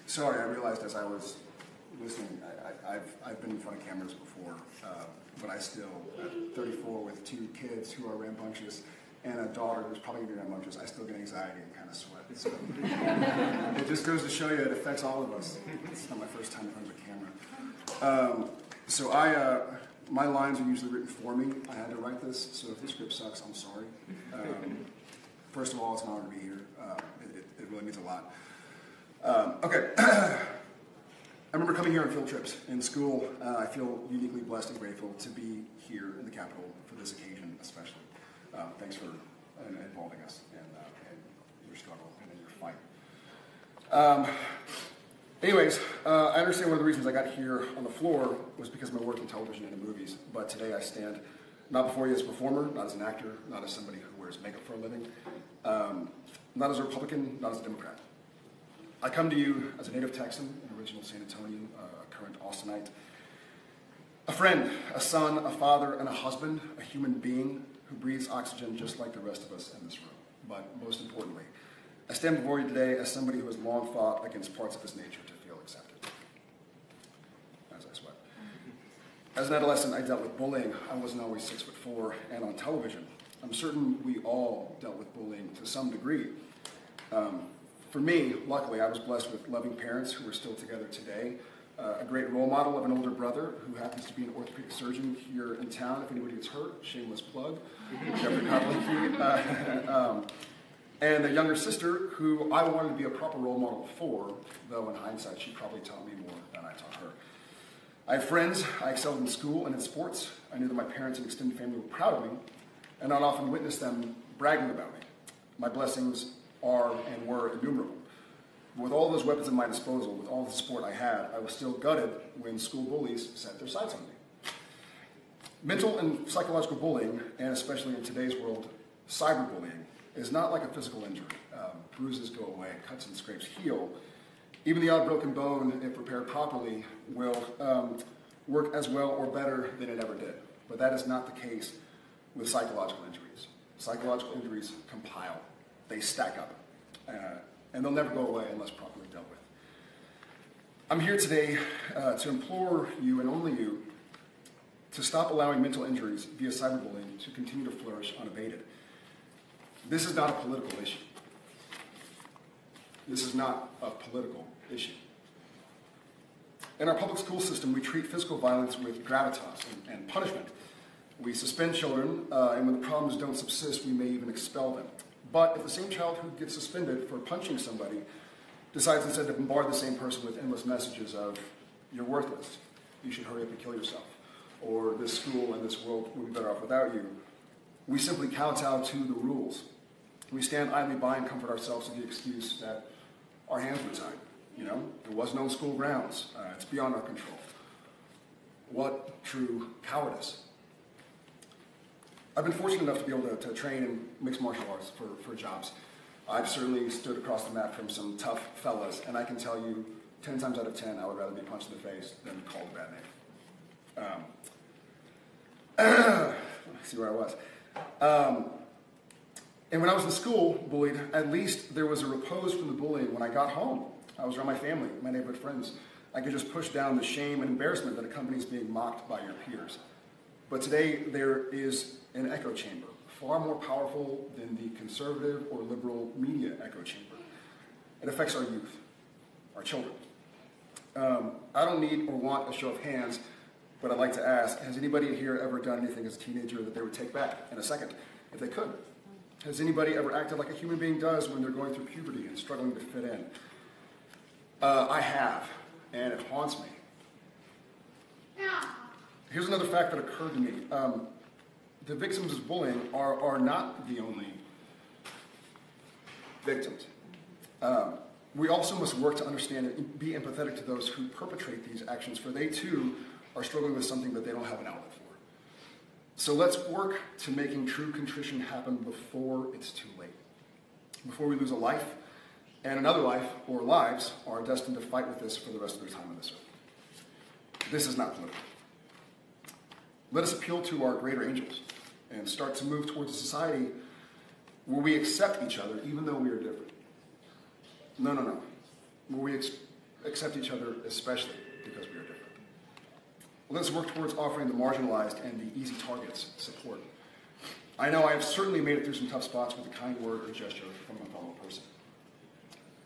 Sorry, I realized as I was listening, I've been in front of cameras before, but I still, at 34 with 2 kids who are rambunctious and a daughter who's probably going to be rambunctious, I still get anxiety and kind of sweat. So it just goes to show you it affects all of us. It's not my first time in front of a camera. My lines are usually written for me. I had to write this, so if the script sucks, I'm sorry. First of all, it's an honor to be here. It really means a lot. Okay. I remember coming here on field trips in school. I feel uniquely blessed and grateful to be here in the Capitol for this occasion, especially. Thanks for involving us in your struggle and in your fight. Anyways, I understand one of the reasons I got here on the floor was because of my work in television and in movies, but today I stand not before you as a performer, not as an actor, not as somebody who wears makeup for a living, not as a Republican, not as a Democrat. I come to you as a native Texan, an original San Antonian, a current Austinite, a friend, a son, a father, and a husband, a human being who breathes oxygen just like the rest of us in this room. But most importantly, I stand before you today as somebody who has long fought against parts of his nature to feel accepted. As I sweat. As an adolescent, I dealt with bullying. I wasn't always 6'4" and on television. I'm certain we all dealt with bullying to some degree. For me, luckily, I was blessed with loving parents who are still together today, a great role model of an older brother who happens to be an orthopedic surgeon here in town. If anybody gets hurt, shameless plug, Jeffrey Copley. And a younger sister who I wanted to be a proper role model for, though in hindsight, she probably taught me more than I taught her. I had friends. I excelled in school and in sports. I knew that my parents and extended family were proud of me, and I'd often witness them bragging about me. My blessings are and were innumerable. With all those weapons at my disposal, with all the support I had, I was still gutted when school bullies set their sights on me. Mental and psychological bullying, and especially in today's world, cyberbullying, is not like a physical injury. Bruises go away, cuts and scrapes heal. Even the odd broken bone, if repaired properly, will work as well or better than it ever did. But that is not the case with psychological injuries. Psychological injuries compile. They stack up. And they'll never go away unless properly dealt with. I'm here today to implore you, and only you, to stop allowing mental injuries via cyberbullying to continue to flourish unabated. This is not a political issue. This is not a political issue. In our public school system, we treat physical violence with gravitas and punishment. We suspend children, and when the problems don't subsist, we may even expel them. But if the same child who gets suspended for punching somebody decides instead to bombard the same person with endless messages of, "You're worthless, you should hurry up and kill yourself," or "this school and this world would be better off without you," we simply kowtow to the rules. We stand idly by and comfort ourselves with the excuse that our hands were tied. There was no school grounds. It's beyond our control. What true cowardice. I've been fortunate enough to be able to train in mixed martial arts for jobs. I've certainly stood across the mat from some tough fellas, and I can tell you 10 times out of 10, I would rather be punched in the face than called a bad name. See where I was. And when I was in school, bullied, at least there was a repose from the bullying when I got home. I was around my family, my neighborhood friends. I could just push down the shame and embarrassment that accompanies being mocked by your peers. But today, there is an echo chamber, far more powerful than the conservative or liberal media echo chamber. It affects our youth, our children. I don't need or want a show of hands, but I'd like to ask, has anybody here ever done anything as a teenager that they would take back in a second, if they could? Has anybody ever acted like a human being does when they're going through puberty and struggling to fit in? I have, and it haunts me. Here's another fact that occurred to me. The victims of bullying are not the only victims. We also must work to understand and be empathetic to those who perpetrate these actions, for they too are struggling with something that they don't have an outlet for. So let's work to making true contrition happen before it's too late. Before we lose a life, and another life, or lives, are destined to fight with this for the rest of their time on this earth. This is not political. Let us appeal to our greater angels and start to move towards a society where we accept each other even though we are different. No. where we accept each other, especially because we are different. Let us work towards offering the marginalized and the easy targets support. I know I have certainly made it through some tough spots with a kind word or gesture from a fellow person.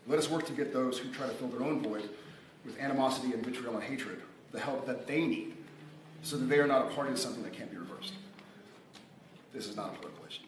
Let us work to get those who try to fill their own void with animosity and vitriol and hatred the help that they need, so that they are not a party to something that can't be reversed. This is not a political issue.